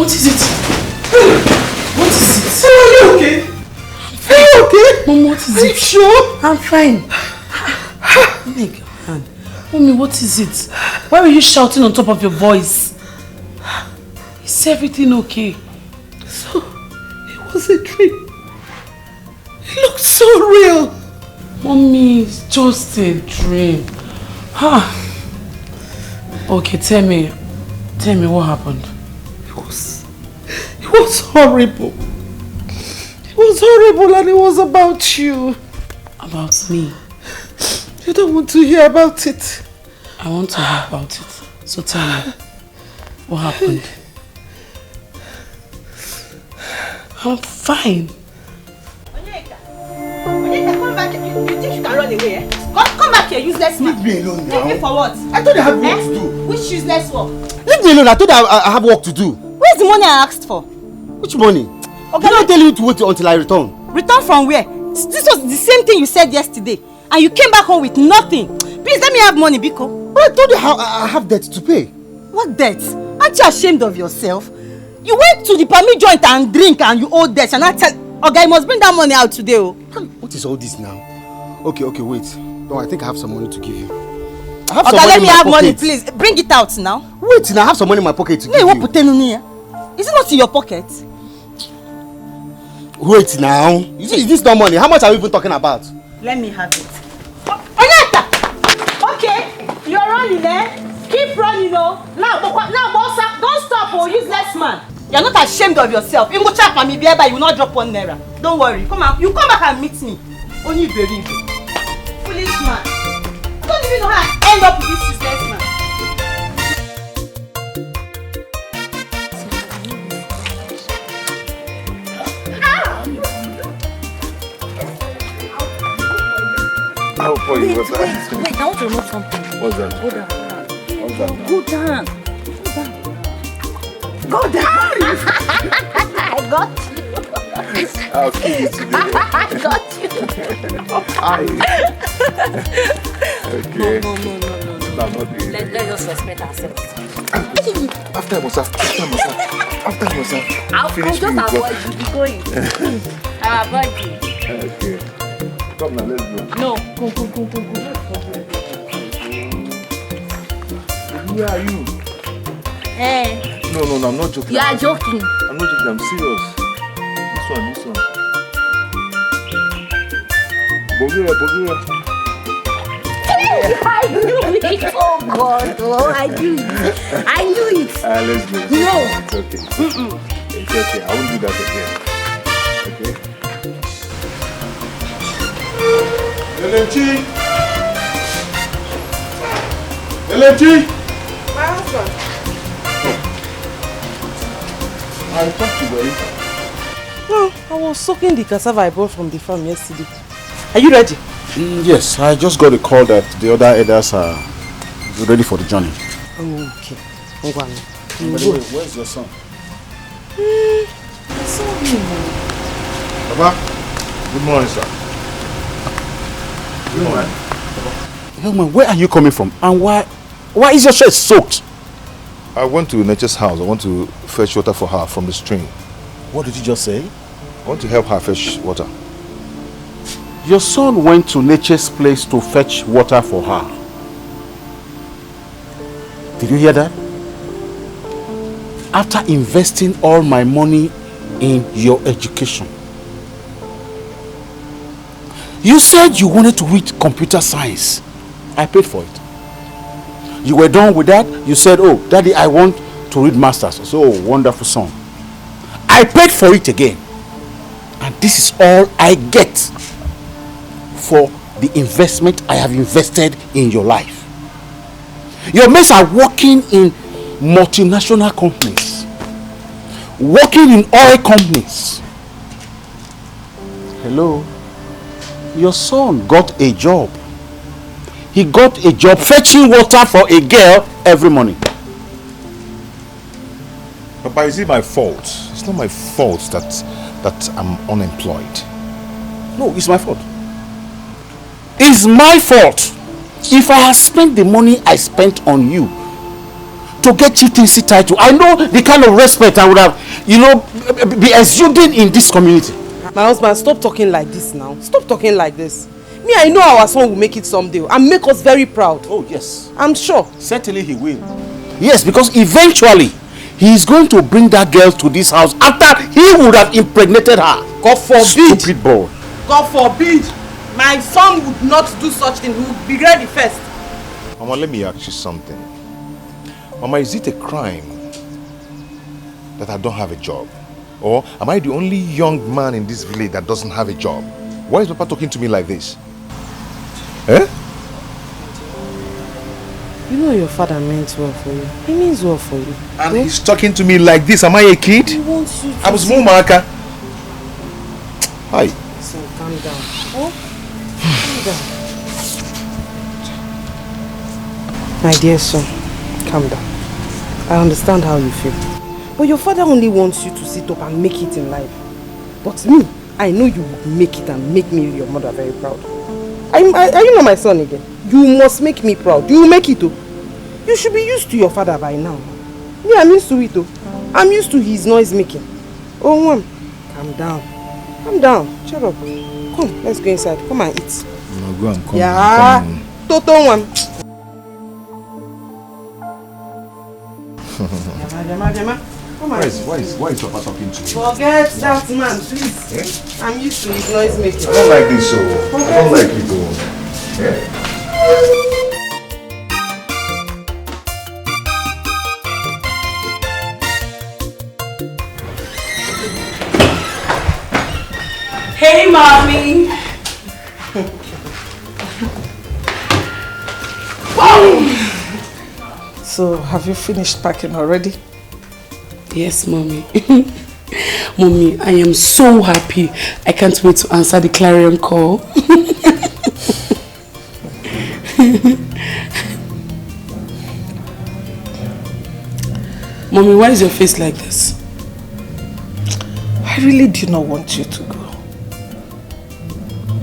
what is it? What is it? Are you okay? Are you okay? Mom, what is it? Are you sure? I'm fine. Make your hand. Mommy, what is it? Why were you shouting on top of your voice? Is everything okay? So, it was a dream. It looked so real. Mommy, it's just a dream. Okay, tell me what happened. It was horrible. It was horrible and it was about you. About me? You don't want to hear about it. I want to hear about it. So tell me, what happened? I'm fine. Onyeka, come back here. You think you can run away, eh? Come back here, useless man. Leave me alone now. Leave me for what? I thought I had work to do. Which useless work? Leave me alone. I thought I have work to do. Where's the money I asked for? Which money? Okay, did I tell you to wait until I return? Return from where? This was the same thing you said yesterday. And you came back home with nothing. Please let me have money, Biko. But I told you how I have debt to pay. What debt? Aren't you ashamed of yourself? You went to the permit joint and drink and you owe debt and I tell... Okay, you must bring that money out today. Oh. What is all this now? Okay, wait. No, I think I have some money to give you. I have okay, some money let me have money, pocket. please. Bring it out now. Wait, now I have some money in my pocket to give you. Is it not in your pocket? Wait now. Is this not money? How much are we even talking about? Let me have it. Onyeka! Okay, you're running, eh? Keep running, oh. Now, don't stop, oh, useless man. You're not ashamed of yourself. You go chat for me, but you will not drop 1 naira. Don't worry. Come on, you come back and meet me. Only believe it. Foolish man. I don't even know how I end up with this useless man. I'll pour you water. Wait, I want to remove something. What's that? Go down. What's that? Go down. Go down. I got you. I'll kill you today. I got you. Okay. No. No, I'm not doing it. Let's just respect ourselves. After myself. I'll Finish just me with avoid you. Be going. I'll avoid you. Okay. Come now, let's go. No. Go. Where are you? Eh. No, I'm not joking. You are joking. I'm not joking, I'm serious. This one. Bogira. I knew it. Oh God. Oh, I knew it. Let's go. No. It's okay. It's okay. I won't do that again. Okay? LMG! My husband. I thought you were inside. Well, I was soaking the cassava I bought from the farm yesterday. Are you ready? Yes, I just got a call that the other elders are ready for the journey. Okay. By the way, where's your son? I saw him. Papa, good morning, sir. Good morning. Young man, where are you coming from? And why is your shirt soaked? I went to Nature's house. I want to fetch water for her from the stream. What did you just say? I want to help her fetch water. Your son went to Nature's place to fetch water for her. Did you hear that? After investing all my money in your education. You said you wanted to read computer science. I paid for it. You were done with that. You said, oh, Daddy, I want to read masters. I said, oh, wonderful son. I paid for it again. And this is all I get for the investment I have invested in your life. Your mates are working in multinational companies, working in oil companies. Hello? Your son got a job. He got a job fetching water for a girl every morning. Papa, is it my fault? It's not my fault that I'm unemployed. No, it's my fault. It's my fault if I have spent the money I spent on you to get chieftaincy title, I know the kind of respect I would have, be exuding in this community. My husband, stop talking like this now. Stop talking like this. Me, I know our son will make it someday and make us very proud. Oh, yes. I'm sure. Certainly he will. Yes, because eventually he is going to bring that girl to this house after he would have impregnated her. God forbid. Stupid boy. God forbid. My son would not do such thing. He would be ready first. Mama, let me ask you something. Mama, is it a crime that I don't have a job? Or am I the only young man in this village that doesn't have a job? Why is Papa talking to me like this? Eh? You know your father meant well for you. He means well for you. And he's talking to me like this. Am I a kid? He wants you to I was Mumaka. Hi. So calm down. Oh? Calm down. My dear son, calm down. I understand how you feel. But your father only wants you to sit up and make it in life. But me, I know you will make it and make me your mother very proud. Are you not my son again? You must make me proud. You will make it too. You should be used to your father by now. Me, I'm used to it too. I'm used to his noise making. Oh, Mom, calm down. Calm down. Shut up. Come, let's go inside. Come and eat. No, go and come. Yeah. Toto one. Why is Papa talking to you? Forget that man, please. Eh? I'm used to his noise making. I don't like this, so I don't like it, though. Yeah. Hey, mommy. So, have you finished packing already? Yes, mommy. Mommy, I am so happy. I can't wait to answer the clarion call. Mommy, why is your face like this? I really do not want you to go.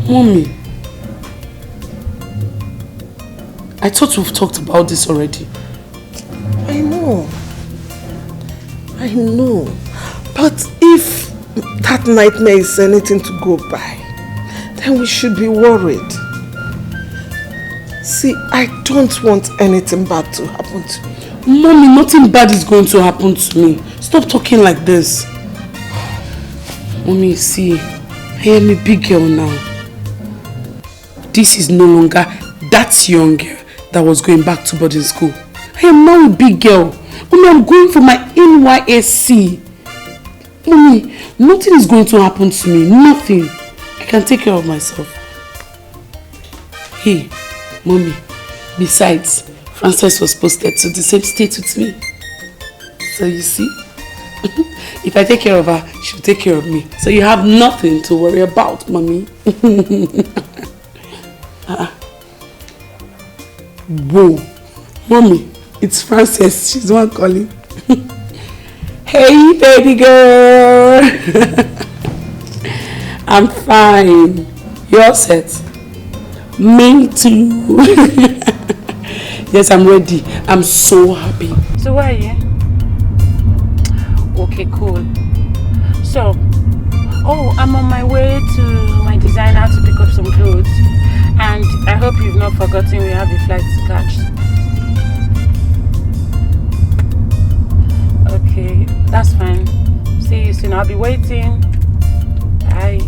Mommy, I thought we've talked about this already. I know. I know. But if that nightmare is anything to go by, then we should be worried. See, I don't want anything bad to happen to me. Mommy, nothing bad is going to happen to me. Stop talking like this. Mommy, see, I am a big girl now. This is no longer that young girl that was going back to boarding school. I am now a big girl. Mommy, I'm going for my NYSC. Mommy, nothing is going to happen to me. Nothing. I can take care of myself. Hey, Mommy, besides, Frances was posted to the same state with me. So you see, if I take care of her, she'll take care of me. So you have nothing to worry about, Mommy. Whoa, Mommy, it's Frances. She's the one calling. Hey, baby girl. I'm fine. You're set? Me too. Yes, I'm ready. I'm so happy. So where are you? Okay, cool. So, I'm on my way to my designer to pick up some clothes. And I hope you've not forgotten we have a flight to catch. Okay, that's fine. See you soon. I'll be waiting. Bye.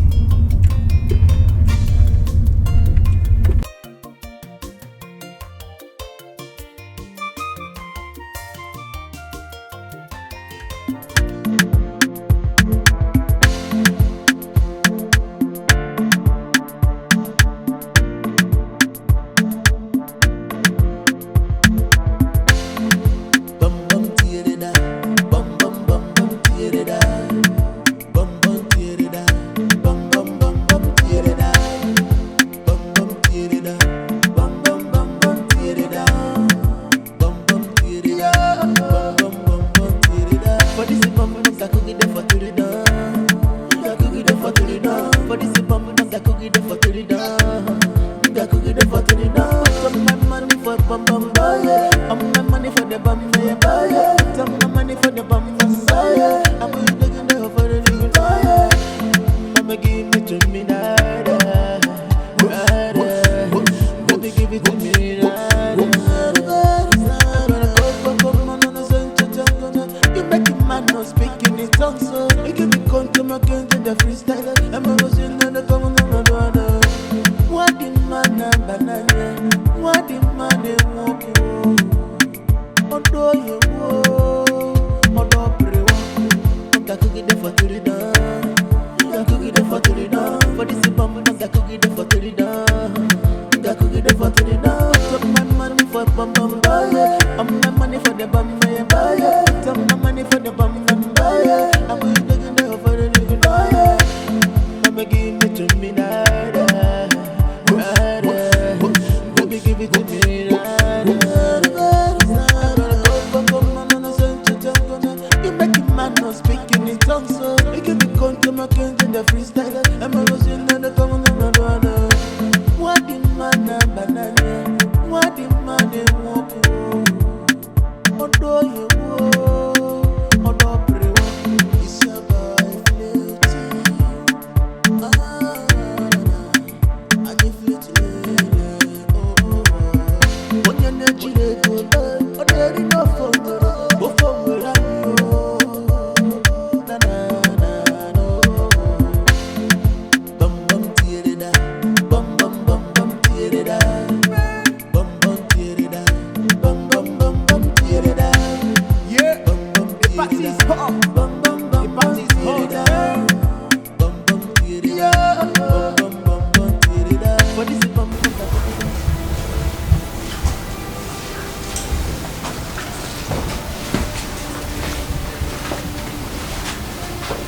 Bum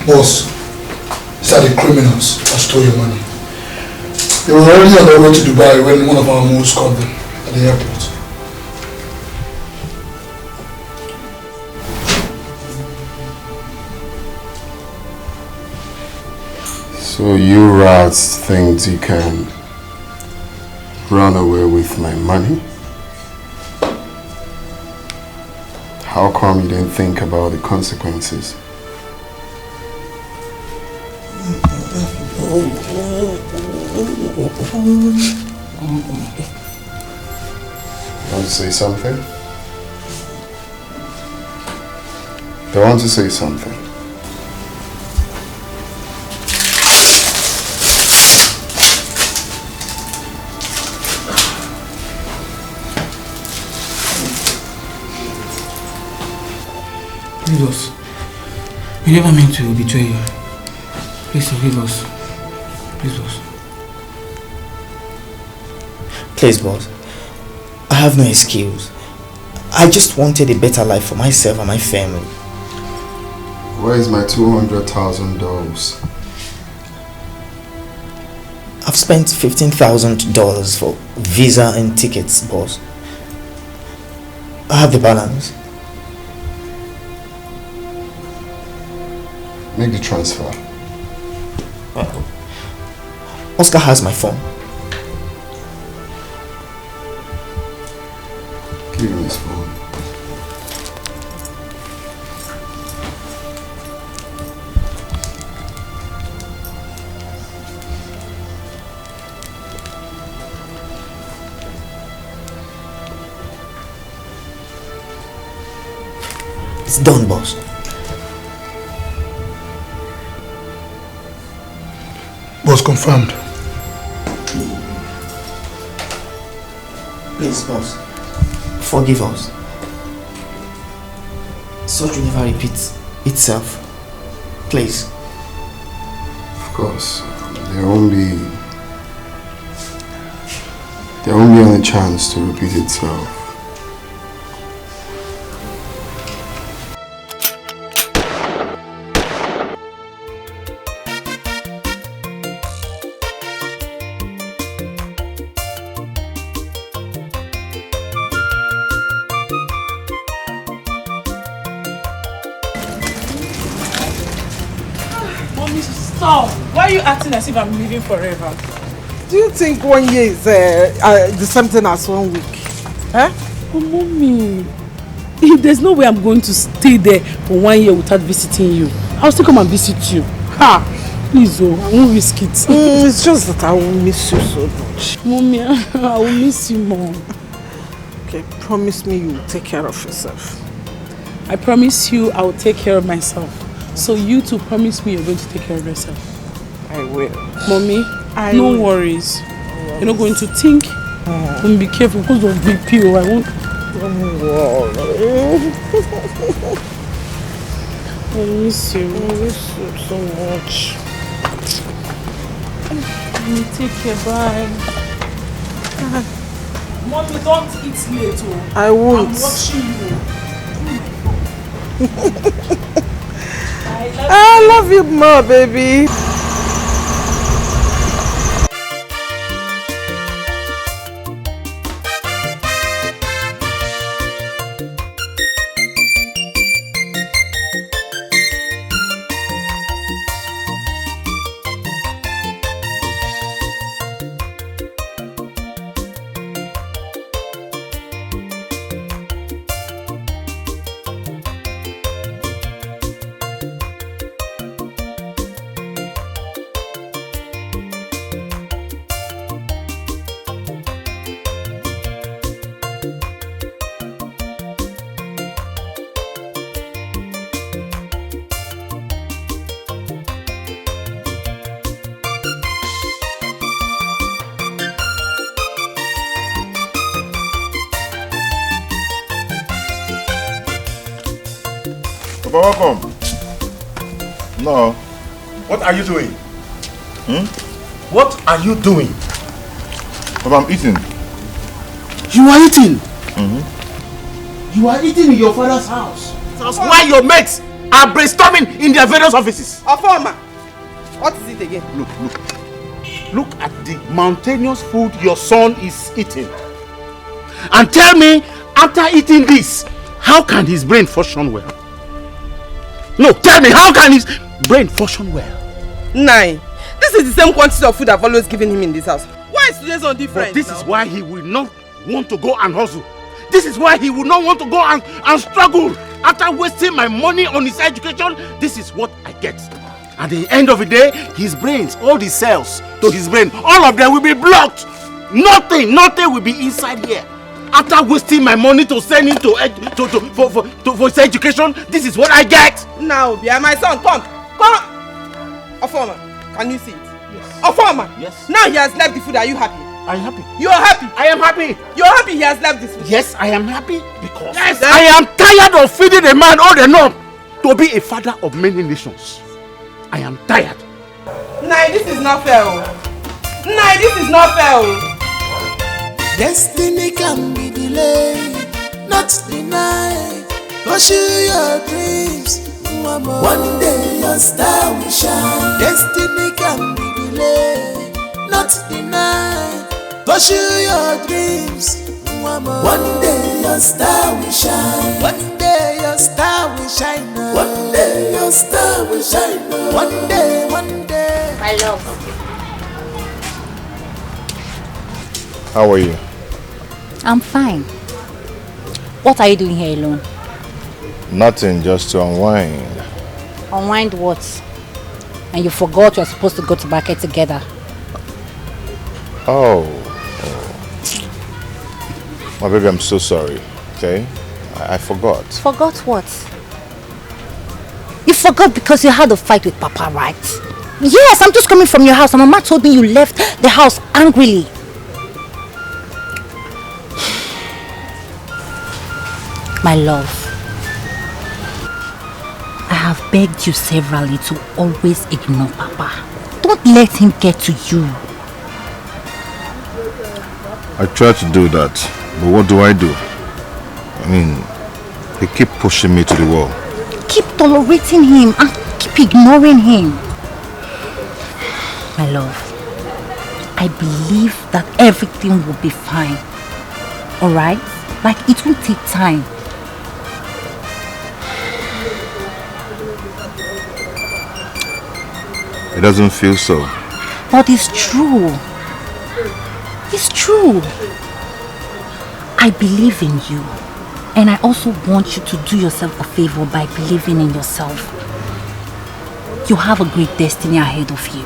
Boss, these are the criminals that stole your money. They were already on their way to Dubai when one of our moves caught them at the airport. So you rats think you can run away with my money? How come you didn't think about the consequences? Want to say something? They want to say something. Please, boss. We never meant to betray you. Please forgive us. Please, boss. Please, boss. I have no excuse. I just wanted a better life for myself and my family. Where is my $200,000? I've spent $15,000 for visa and tickets, boss. I have the balance. Make the transfer. Oscar has my phone. Give me his phone. It's done, boss. Boss, confirmed. Please, boss. Forgive us. Such will never repeat itself. Please. Of course. There won't be any chance to repeat itself. Why are you acting as if I'm living forever? Do you think 1 year is the same thing as 1 week? Huh? Oh, mommy. There's no way I'm going to stay there for 1 year without visiting you. I'll still come and visit you. Ha! Please, oh, I won't risk it. It's just that I will miss you so much. Mommy, I will miss you more. Okay, promise me you will take care of yourself. I promise you I will take care of myself. So you too promise me you're going to take care of yourself. I will. Mommy, no worries. You're not going to think. Be careful because of BP. I won't. Don't worry. I miss you. I miss you so much. Take care, bye. Mommy, don't eat late. Oh. I won't. I'm watching you. I love you more, baby. Welcome. No. What are you doing? What are you doing? But I'm eating. You are eating? You are eating in your father's house. That's why your mates are brainstorming in their various offices. Afoma, what is it again? Look at the mountainous food your son is eating. And tell me, after eating this, how can his brain function well? No, tell me, how can his brain function well? Nine. This is the same quantity of food I've always given him in this house. Why is today's on different? But this is why he will not want to go and hustle. This is why he will not want to go and struggle. After wasting my money on his education, this is what I get. At the end of the day, his brains, all the cells to his brain, all of them will be blocked. Nothing will be inside here. After wasting my money to send him for his education, this is what I get. Now, be my son, come. Afoma, can you see it? Yes. Afoma, yes. Now he has left the food. Are you happy? Are you happy? You are happy. I am happy. You are happy he has left this food. Yes, I am happy because I am tired of feeding a man all the time to be a father of many nations. I am tired. Nah, this is not fair. Nah, this is not fair. Destiny can be delayed, not denied. Pursue your dreams. One day your star will shine. Destiny can be delayed, not denied. Pursue your dreams. One day your star will shine. One day your star will shine. One day your star will shine. One day, one day. My love. How are you? I'm fine. What are you doing here alone? Nothing, just to unwind. Unwind what? And you forgot you're supposed to go to market together. Oh. My baby, I'm so sorry. Okay? I forgot. Forgot what? You forgot because you had a fight with Papa, right? Yes, I'm just coming from your house and Mama told me you left the house angrily. My love, I have begged you severally to always ignore Papa. Don't let him get to you. I try to do that, but what do? I mean, they keep pushing me to the wall. Keep tolerating him and keep ignoring him. My love, I believe that everything will be fine. Alright? Like, it will take time. It doesn't feel so. But it's true. It's true. I believe in you. And I also want you to do yourself a favor by believing in yourself. You have a great destiny ahead of you.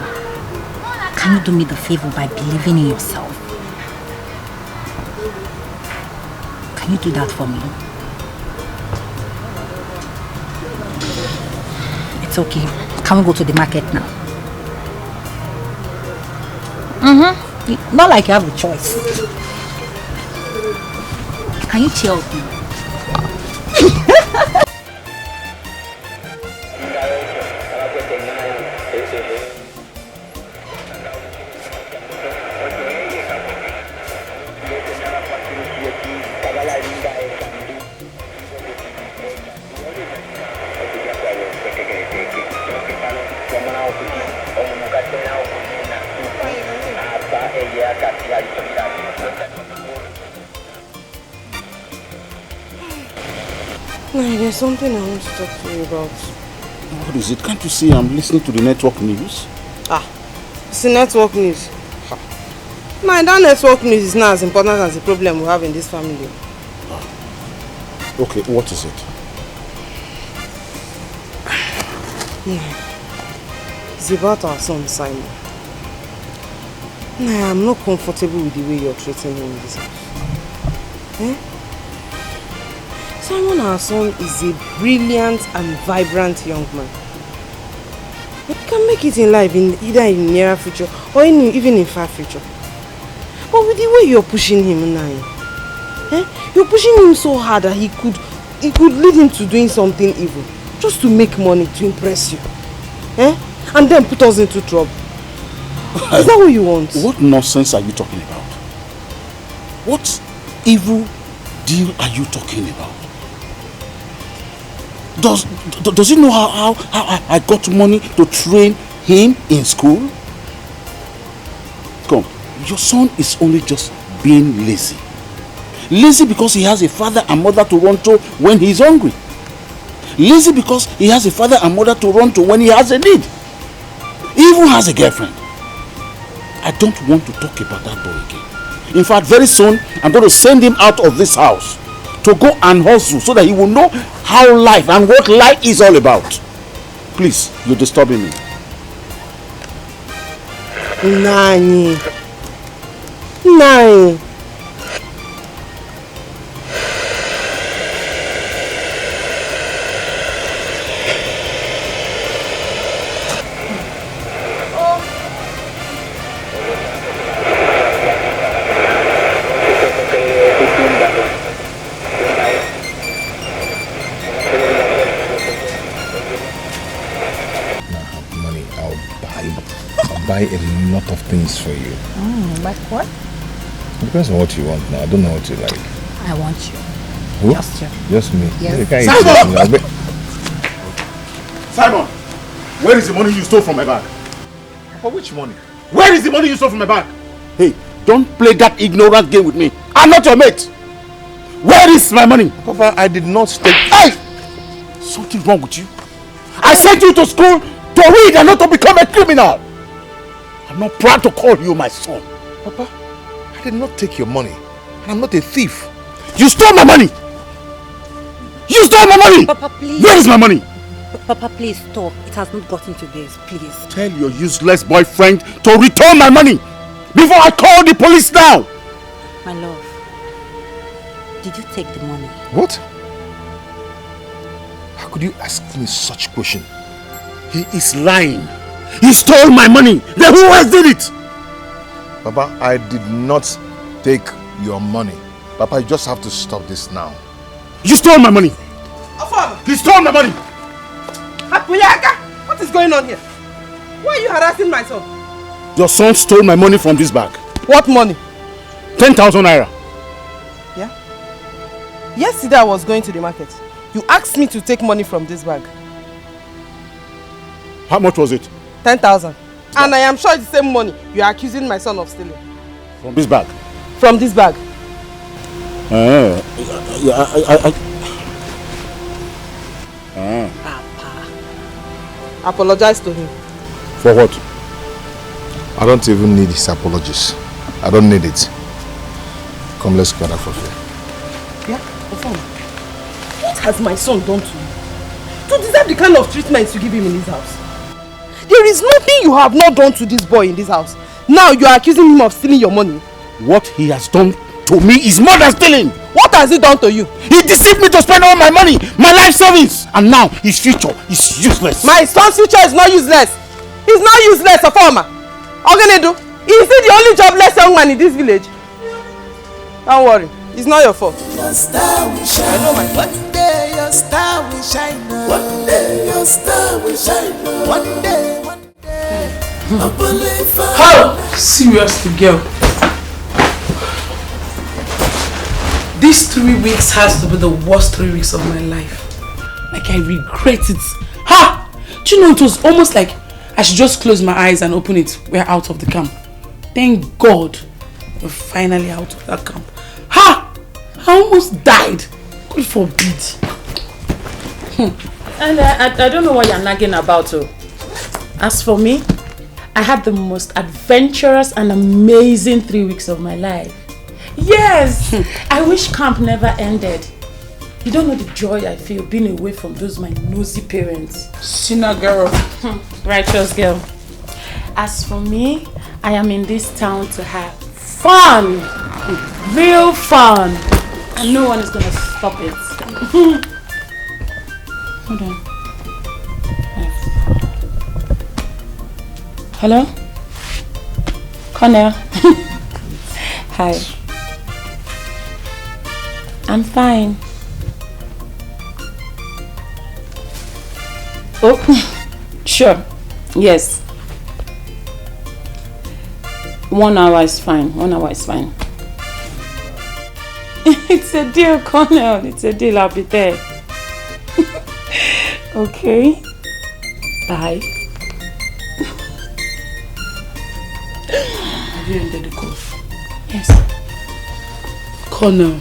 Can you do me the favor by believing in yourself? Can you do that for me? It's okay. Can we go to the market now? Not like you have a choice. Can you cheer up now? There's something I want to talk to you about. What is it? Can't you see I'm listening to the network news? It's the network news. That network news is not as important as the problem we have in this family. Okay, what is it? It's about our son, Simon. I'm not comfortable with the way you're treating him in this house. Simon, our son, is a brilliant and vibrant young man. He can make it in life, either in the near future or even in far future. But with the way you're pushing him now, you're pushing him so hard that he could lead him to doing something evil, just to make money, to impress you. And then put us into trouble. Is that what you want? What nonsense are you talking about? What evil deal are you talking about? Does he know how I got money to train him in school? Come, your son is only just being lazy. Lazy because he has a father and mother to run to when he's hungry. Lazy because he has a father and mother to run to when he has a need. He even has a girlfriend. I don't want to talk about that boy again. In fact, very soon, I'm going to send him out of this house to go and hustle so that he will know how life and what life is all about. Please, you're disturbing me. Nani. Buy a lot of things for you. Like what? It depends on what you want now. I don't know what you like. I want you. Who? Just you. Just me? Yes. You can't Simon! Simon! Where is the money you stole from my bag? For which money? Where is the money you stole from my bag? Hey, don't play that ignorant game with me. I'm not your mate. Where is my money? Papa, I did not take... Hey! Something wrong with you? I sent you to school to read and not to become a criminal. I'm not proud to call you my son. Papa, I did not take your money. And I'm not a thief. You stole my money! You stole my money! Papa, please. Where is my money? Papa, please stop. It has not gotten to this, please. Tell your useless boyfriend to return my money before I call the police now. My love, did you take the money? What? How could you ask me such a question? He is lying. He stole my money. Then who else did it? Papa, I did not take your money. Papa, you just have to stop this now. You stole my money. He stole my money. What is going on here? Why are you harassing my son? Your son stole my money from this bag. What money? 10,000 naira. Yeah? Yesterday I was going to the market. You asked me to take money from this bag. How much was it? 10,000. And I am sure it's the same money you are accusing my son of stealing. From this bag? From this bag. Papa. Apologize to him. For what? I don't even need his apologies. I don't need it. Come, let's gather for fear. Yeah? What has my son done to you? To deserve the kind of treatment you give him in this house? There is nothing you have not done to this boy in this house. Now you are accusing him of stealing your money. What he has done to me is more than stealing. What has he done to you? He deceived me to spend all my money, my life savings. And now his future is useless. My son's future is not useless. He's not useless, Afoma. Ogenedu, is he the only jobless young man in this village? Don't worry. It's not your fault. Your star will shine. I know my fault. One day your star will shine. One day your star will shine. One day. How? Seriously, girl. These 3 weeks has to be the worst 3 weeks of my life. Like, I regret it. Ha! Do you know, it was almost like I should just close my eyes and open it. We're out of the camp. Thank God we're finally out of that camp. Ha! I almost died. God forbid. And I don't know what you're nagging about. As for me, I had the most adventurous and amazing 3 weeks of my life. Yes! I wish camp never ended. You don't know the joy I feel being away from those my nosy parents. Sinner girl. Righteous girl. As for me, I am in this town to have fun. Real fun. And no one is going to stop it. Hold on. Hello? Connell? Hi. I'm fine. Oh, sure. Yes. 1 hour is fine. 1 hour is fine. It's a deal, Connell. It's a deal. I'll be there. Okay. Bye. Have you ended the call? Yes. Connell.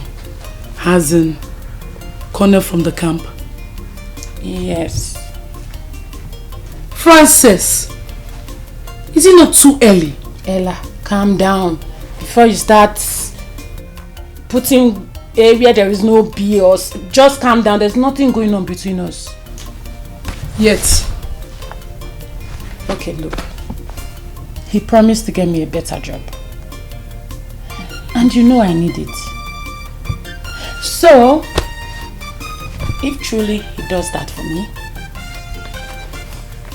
Hazen. Connell from the camp. Yes. Frances. Is it not too early? Ella, calm down. Before you start putting A where there is no B, or just calm down. There's nothing going on between us. Yet. Okay, look. He promised to get me a better job. And you know I need it. So, if truly he does that for me,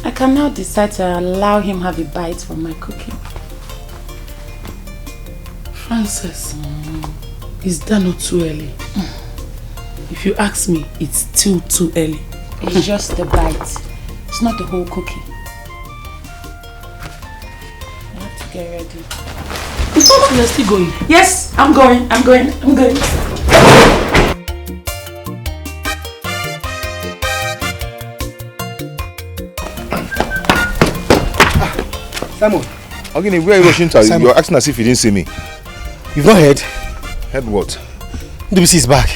I can now decide to allow him have a bite from my cooking. Frances, is that not too early? If you ask me, it's still too early. It's just the bite. It's not the whole cookie. I have to get ready. You're still going? Yes, I'm going. Simon. Again, where are you rushing to? You're acting as if you didn't see me. You've not heard? Heard what? NDBC is back.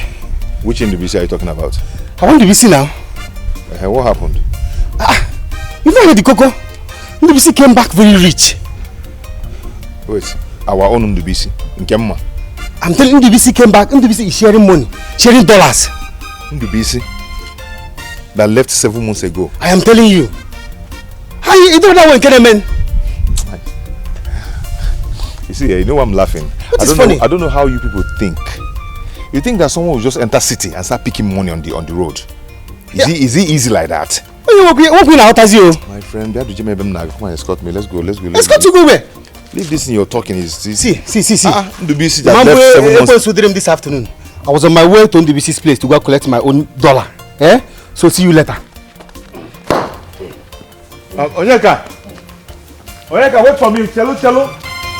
Which NDBC are you talking about? I want NDBC now. What happened? You've not heard the Coco? NDBC came back very rich. Wait, our own NDBC? In Kemma? I'm telling you, NDBC came back. NDBC is sharing money, sharing dollars. NDBC? That left 7 months ago. I am telling you. How you do that one, Ekene, man? You see, you know why I'm laughing? What is funny? I don't know how you people think. You think that someone will just enter city and start picking money on the road? Is it easy like that? What out as you? My friend, come and escort me. Let's go. Escort you go where? Leave this in your talking. See. NDBC that left 7 months. This afternoon. I was on my way to NDBC's place to go collect my own dollar. So see you later. Onyeka, wait for me. Cello.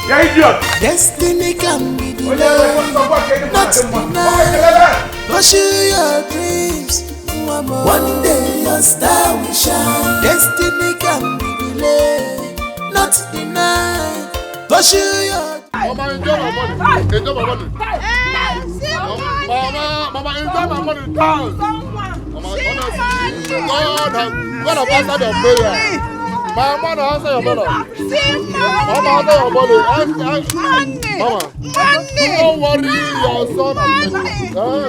Yeah, idiot. Destiny can be delayed, not denied. Pursue your dreams. One day your star will shine. Destiny can be delayed, not denied. Pursue your Mama, enjoy my money. Enjoy my money. Mama, enjoy my money. God have answered your prayer. My mother answer your mother. Mama, answer your body. Mama, don't worry your son.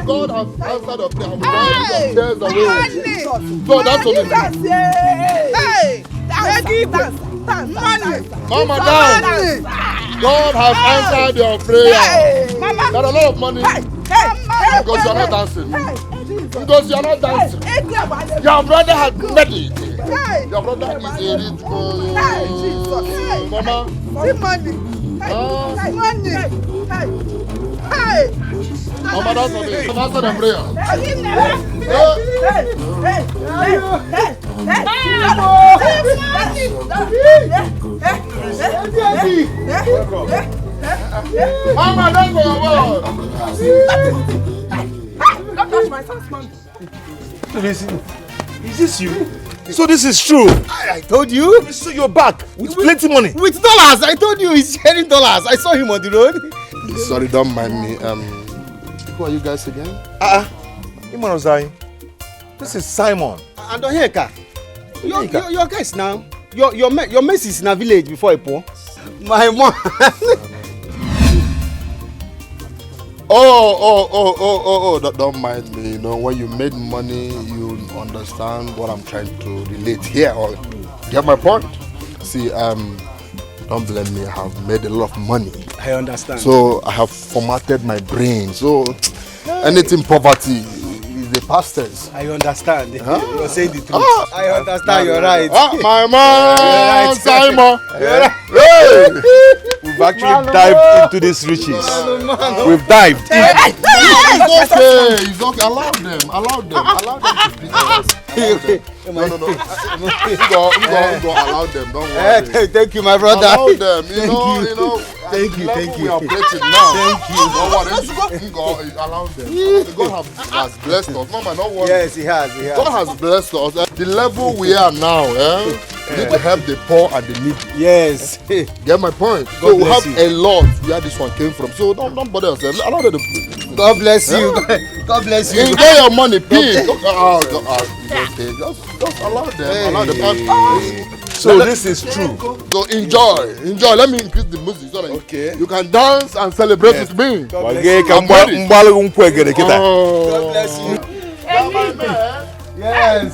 God has answered your prayer. I'm wiping your tears away. So that's what it is. Mama, down. God has answered your prayer. Got a lot of money because you are not dancing. Because you are not dancing. Your brother has made it. Your brother is a rich boy. Mama. See money. Money. Mama, that's for me. Answer the prayer. Mama, don't go away. Don't touch my son's man. Listen, is this you? So this is true. I told you. So you're back with plenty money. With dollars. I told you he's sharing dollars. I saw him on the road. Sorry, don't mind me. Who are you guys again? Imanozai. This is Simon. And Oheka. Your guys now. Your mess is in a village before a poor. My mom. Oh, don't mind me. You know, when you made money, you understand what I'm trying to relate here. Or get my point? See, don't blame me. I have made a lot of money. I understand. So I have formatted my brain. So anything poverty is the past tense. I understand. Huh? You're saying the truth. I understand. You're right. My man, Simon. You're right. Hey. We've actually dived into these riches. We've dived. It's okay. Allow them to be honest. No. You go allow them. Don't worry. Thank you, my brother. Allow them. You know. Thank you. We are operating now. Thank you. Don't worry. Allow them. God has blessed us. Mama, don't worry. Yes, he has. God has blessed us. The level we are now, we need to help the poor and the needy. Yes. Get my point? So we have a lot where this one came from. So don't bother yourself. Allow them to. God bless you. God bless you. Enjoy your money, please. Just allow them. Allow them. So this is true. So enjoy. Let me increase the music so that you can dance and celebrate with me. God bless you. Yes.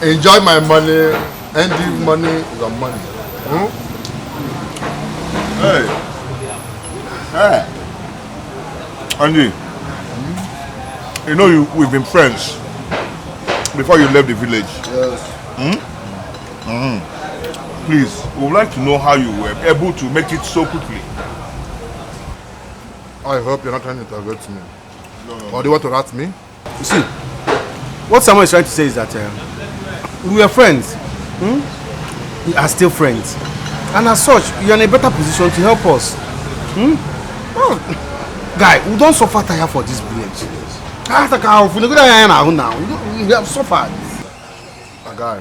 Enjoy my money, and the money is your money. Hey, Onny, you know we've been friends before you left the village. Yes. Please, we would like to know how you were able to make it so quickly. I hope you're not trying to interrogate me. Or do you want to rat me? You see, what someone is trying to say is that we are friends. We are still friends. And as such, you're in a better position to help us. Guy, we don't suffer tire for this village. We have suffered. Guy,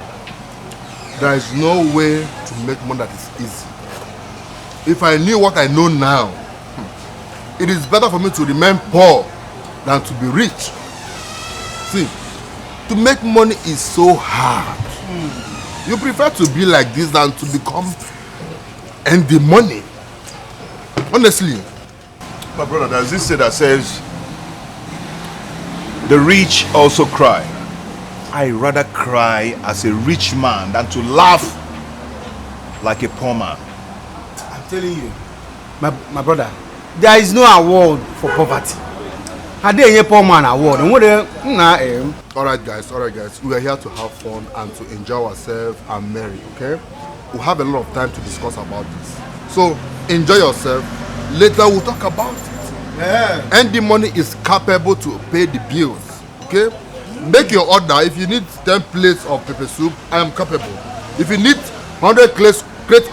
there is no way to make money that is easy. If I knew what I know now, it is better for me to remain poor than to be rich. See, to make money is so hard. You prefer to be like this than to become and the money. Honestly. My brother, there's this say that says, the rich also cry. I rather cry as a rich man than to laugh like a poor man. I'm telling you, my brother, there is no award for poverty. Had they a poor man award? Alright guys, we are here to have fun and to enjoy ourselves and marry, okay? We'll have a lot of time to discuss about this. So enjoy yourself. Later we'll talk about it. And the money is capable to pay the bills, okay? Make your order. If you need 10 plates of pepper soup, I am capable. If you need 100 crates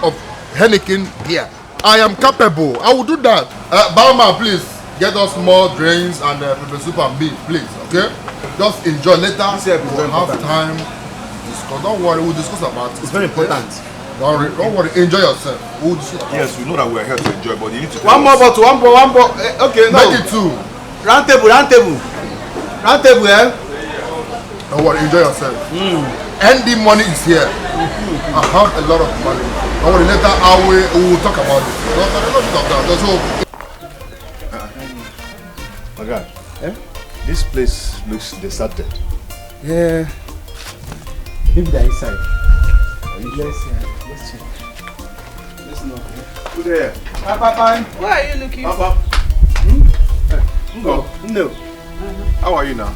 of Heineken beer, I am capable. I will do that. Barman, please get us more drinks and pepper soup and beef, please, okay? Just enjoy. Later we'll have time to discuss. Don't worry, we'll discuss about it. It's very important. Don't worry, enjoy yourself. Yes, we know that we are here to enjoy, but you need to. One more bottle, one more. Okay, no. Make it 2. Round table, eh? Don't worry, enjoy yourself. And the money is here. I have a lot of money. Don't worry, later we will talk about it. Don't talk that. Just hope. My God, this place looks deserted. Yeah. Maybe they're inside. Let's check. Let's know. Good there. Papa. Where are you looking Papa. Ngo. No. How are you now?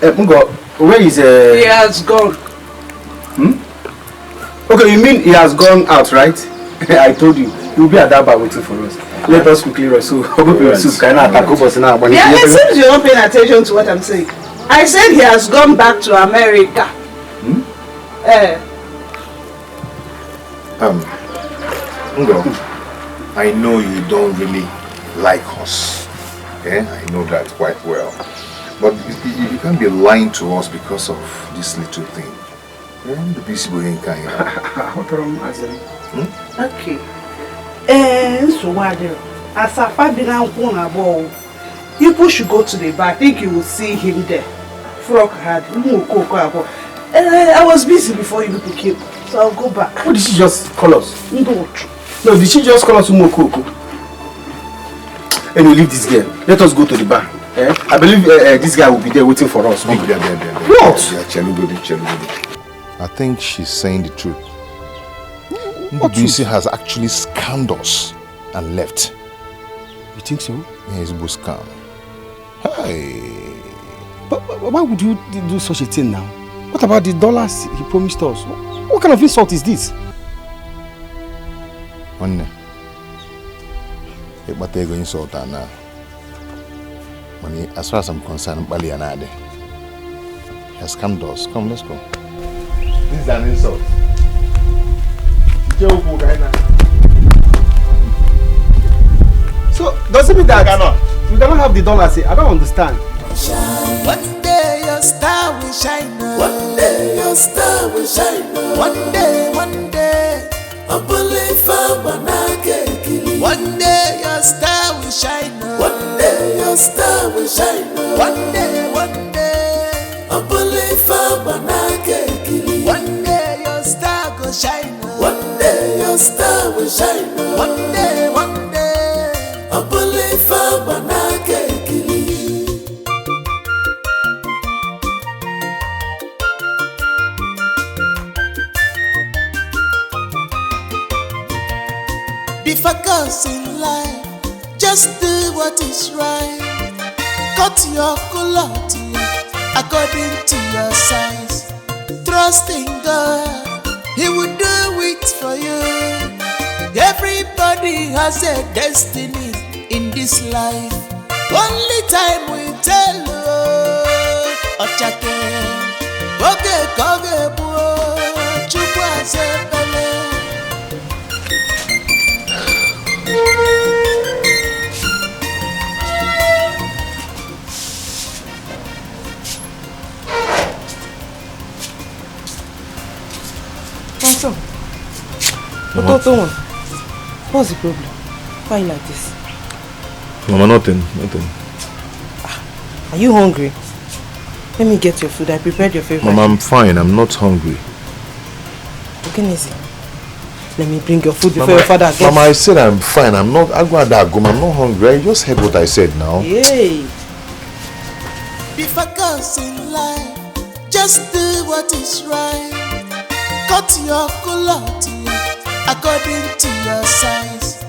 Ngo, where is He has gone. Okay, you mean he has gone out, right? I told you. He will be at that bar waiting for us. Let us quickly rush. So, it seems you're not paying attention to what I'm saying. I said he has gone back to America. Ngo, I know you don't really like us. I know that quite well. But you can't be lying to us because of this little thing. The busy boy ain't kind. Okay. So what? As a family, people should go to the bar. I think you will see him there. Frog had. I was busy before you people came, so I'll go back. What did she just call us? No, did she just call us Umokoko? And we leave this girl. Let us go to the bar. I believe this guy will be there waiting for us. What? I think she's saying the truth. BC has actually scammed us and left. You think so? Yeah, it's both scam. Hey. But why would you do such a thing now? What about the dollars he promised us? What kind of insult is this? Onny. But they're going to insult her now. As far as I'm concerned, Bali and Ade. He has scammed us. Come, let's go. This is an insult. So, does it mean that we cannot have the dollars? I don't understand. One day your star will shine. One day your star will shine. One day, I believe one day your star will shine. One day your star will shine. One day, I believe one day your star will shine. One day your star will shine. One day, I believe be focused in life, just do what is right. Cut your color according to your size. Trust in God, He will do it for you. Everybody has a destiny in this life. Only time will tell. Ochake, oge koge buo, chukwa sepele. Mama. What's the problem? Why are you like this? Mama, nothing. Are you hungry? Let me get your food. I prepared your favorite. Mama, I'm fine. I'm not hungry. Ekene, let me bring your food before your father gets. Mama, I said I'm fine. I'm not hungry. I just heard what I said now. Yay! Be focused in life. Just do what is right. Cut your color according to your size.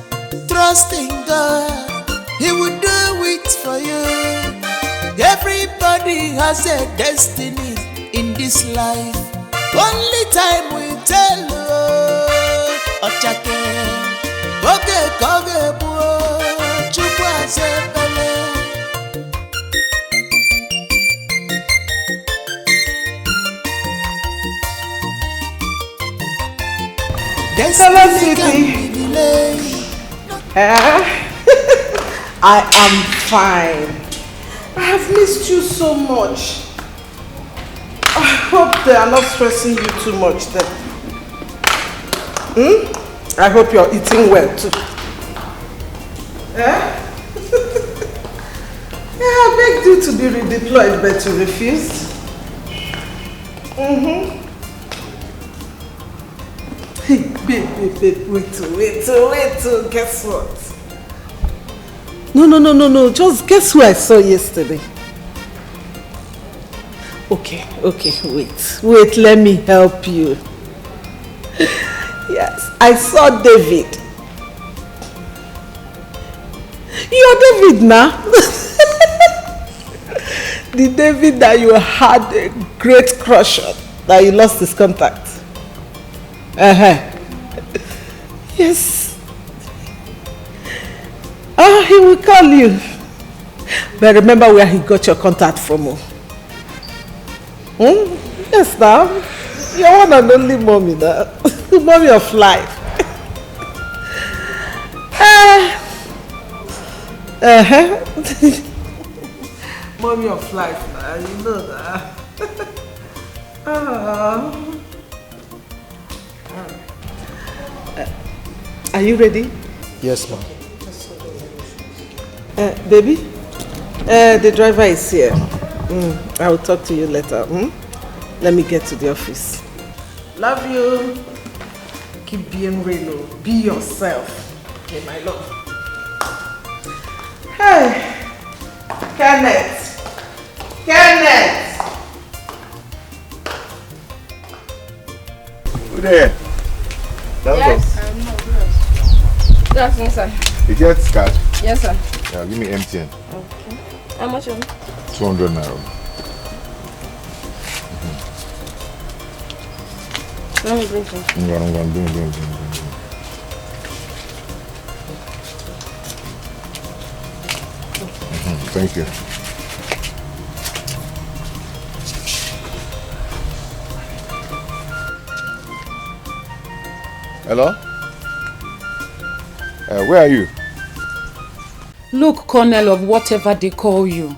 Trust in God, He will do it for you. Everybody has a destiny in this life. Only time will tell. Ochake, oge koge buo, chukwa sepele. Destiny can be delayed. I am fine. I have missed you so much. I hope they are not stressing you too much then. I hope you're eating well too. Eh? Yeah, I begged you to be redeployed, but you refused. Hey, babe, wait, guess what? No, just guess who I saw yesterday. Okay, wait, let me help you. Yes, I saw David. You're David now. The David that you had a great crush on, that you lost his contact. Yes. He will call you. But remember where he got your contact from. Yes, now. You're one and only mommy now. Mommy of life. Mommy of life now, you know that. Are you ready? Yes, ma'am. Baby, the driver is here. I will talk to you later. Let me get to the office. Love you. Keep being real. Be yourself. Okay, my love. Hey, Kenneth. Who there? Yes. Good afternoon, sir. You get card? Yes, sir. Yeah, give me MTN. Okay. How much? 200 naira. Let me bring some. I'm going to bring. Thank you. Hello? Where are you? Look, Colonel of whatever they call you.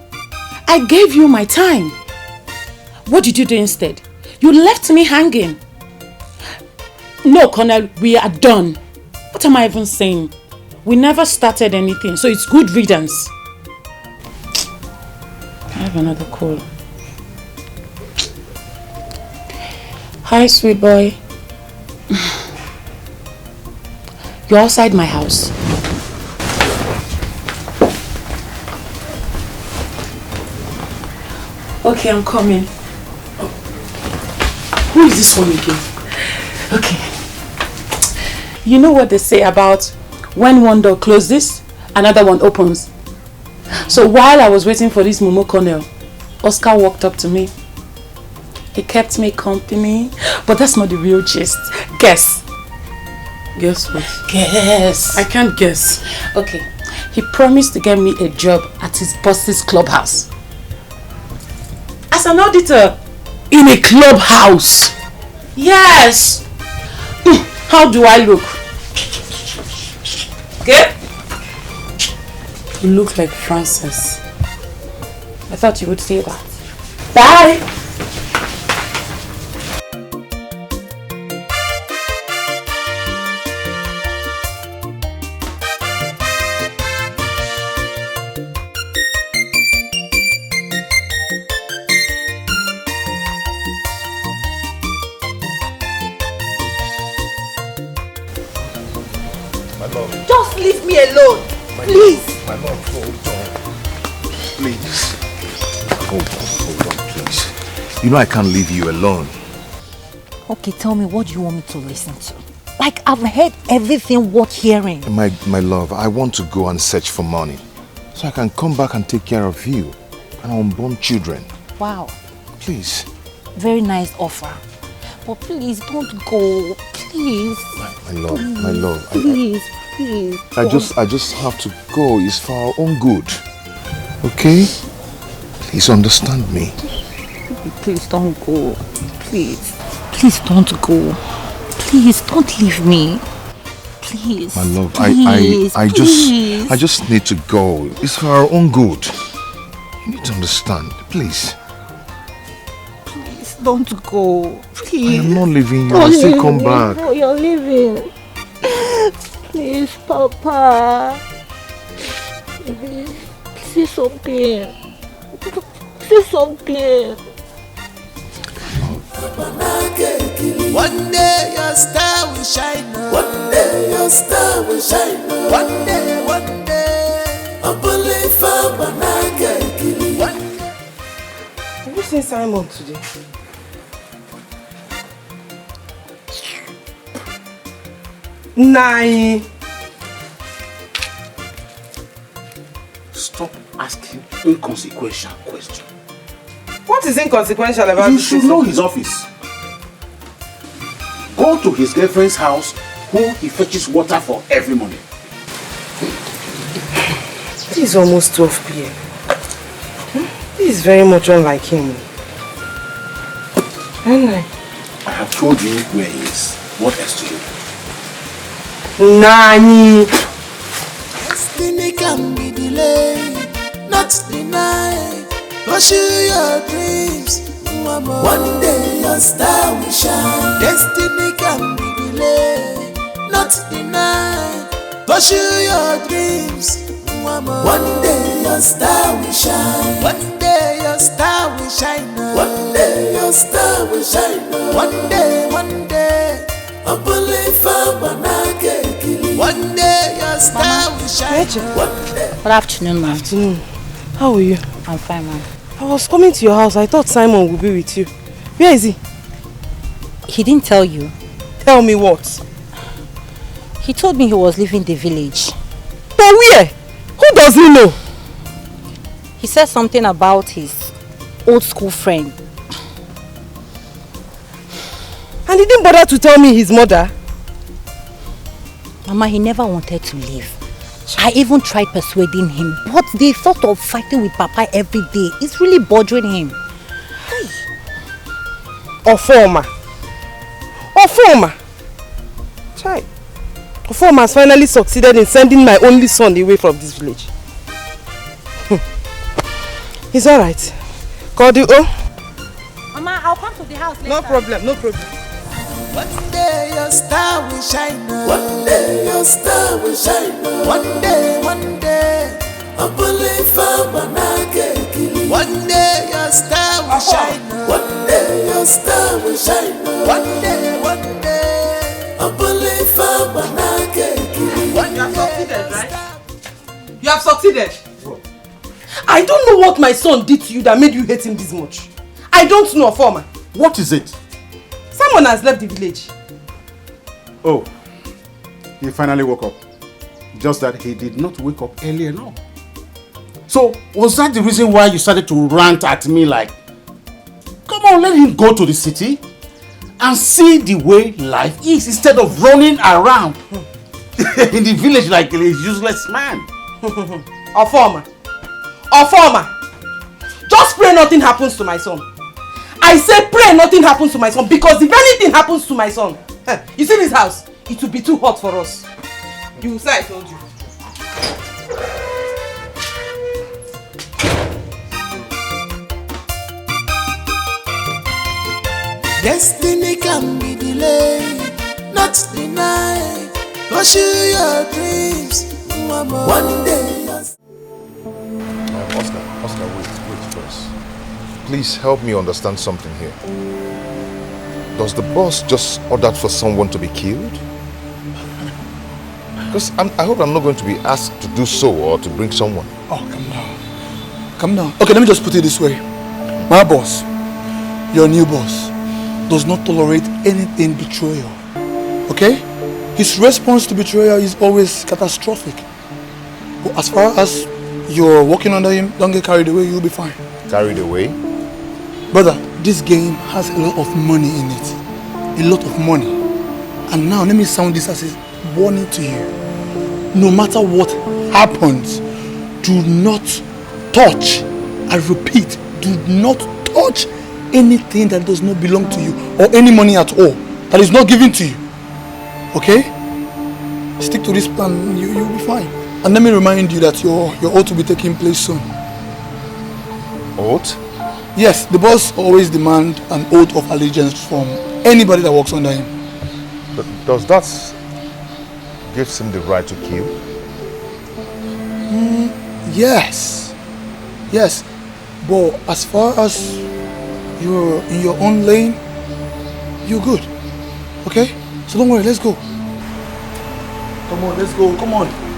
I gave you my time. What did you do instead? You left me hanging. No, Colonel, we are done. What am I even saying? We never started anything, so it's good riddance. I have another call. Hi, sweet boy. You're outside my house. Okay, I'm coming. Who is this one again? Okay. You know what they say about when one door closes, another one opens. So while I was waiting for this Momo Colonel, Oscar walked up to me. He kept me company, but that's not the real gist. Guess. Guess what? Guess. I can't guess. Okay. He promised to get me a job at his boss's clubhouse. As an auditor. In a clubhouse? Yes. How do I look? Okay? You look like Frances. I thought you would say that. Bye. Just leave me alone, please. My love, hold on. Please. Hold on, please. You know I can't leave you alone. Okay, tell me, what do you want me to listen to? Like, I've heard everything worth hearing. My love, I want to go and search for money so I can come back and take care of you and our unborn children. Wow. Please. Very nice offer. But please, don't go. Please. My love. Please. I just have to go. It's for our own good. Okay? Please understand me. Please don't go. Please. Please don't go. Please don't leave me. Please. My love, please, I just need to go. It's for our own good. You need to understand. Please. Please don't go. Please. I am not leaving you. I'll still come back. No, you're leaving. Please, Papa. Please, say something. Say something. One day your star will shine. One day your star will shine. One day. I believe Have you seen Simon today? Nai. Stop asking inconsequential questions. What is inconsequential about You this? should know his office. Go to his girlfriend's house, who he fetches water for every morning. It is almost 12 p.m. This is very much unlike him. I have told you where he is. What else to do? Nani. Destiny can be delayed, not denied. Pursue your dreams. One day your star will shine. Destiny can be delayed, not denied. Pursue your dreams. One day your star will shine. One day your star will shine. One day your star will shine. One day. I believe one day your star will shine. One day. Good afternoon, ma'am. Afternoon. How are you? I'm fine, ma'am. I was coming to your house. I thought Simon would be with you. Where is he? He didn't tell you. Tell me what? He told me he was leaving the village. But where? Who does he know? He said something about his old school friend. And he didn't bother to tell me his mother? Mama, he never wanted to leave. I even tried persuading him, but the thought of fighting with Papa every day is really bothering him. Ofoma. Chai. Ofoma has finally succeeded in sending my only son away from this village. He's alright. Mama, I'll come to the house later. No problem. One day your star will shine. One day your star will shine. One day. I believe one day your star will shine. One day your star will shine. One day. I believe You have succeeded, right? You have succeeded. I don't know what my son did to you that made you hate him this much. I don't know, Ofoma. What is it? Someone has left the village. Oh, he finally woke up. Just that he did not wake up early enough. So, was that the reason why you started to rant at me like, come on, let him go to the city and see the way life is instead of running around in the village like a useless man? Ofoma. Just pray nothing happens to my son. I say pray nothing happens to my son, because if anything happens to my son, you see this house, it will be too hot for us. You will say I told you. Destiny can be delayed, not denied. Pursue your dreams. One day. Oscar, wait first. Please help me understand something here. Does the boss just order for someone to be killed? Because I hope I'm not going to be asked to do so or to bring someone. Oh, calm down. Okay, let me just put it this way. My boss, your new boss, does not tolerate anything betrayal. Okay? His response to betrayal is always catastrophic. But as far as you're working under him, don't get carried away, you'll be fine. Carried away? Brother, this game has a lot of money in it. A lot of money. And now let me sound this as a warning to you. No matter what happens, do not touch, I repeat, do not touch anything that does not belong to you, or any money at all that is not given to you. Okay? Stick to this plan, you'll be fine. And let me remind you that your oath will be taking place soon. Oath? Yes, the boss always demands an oath of allegiance from anybody that works under him. But does that give him the right to kill? Yes. Yes. But as far as you're in your own lane, you're good. Okay? So don't worry, let's go. Come on, let's go. Come on.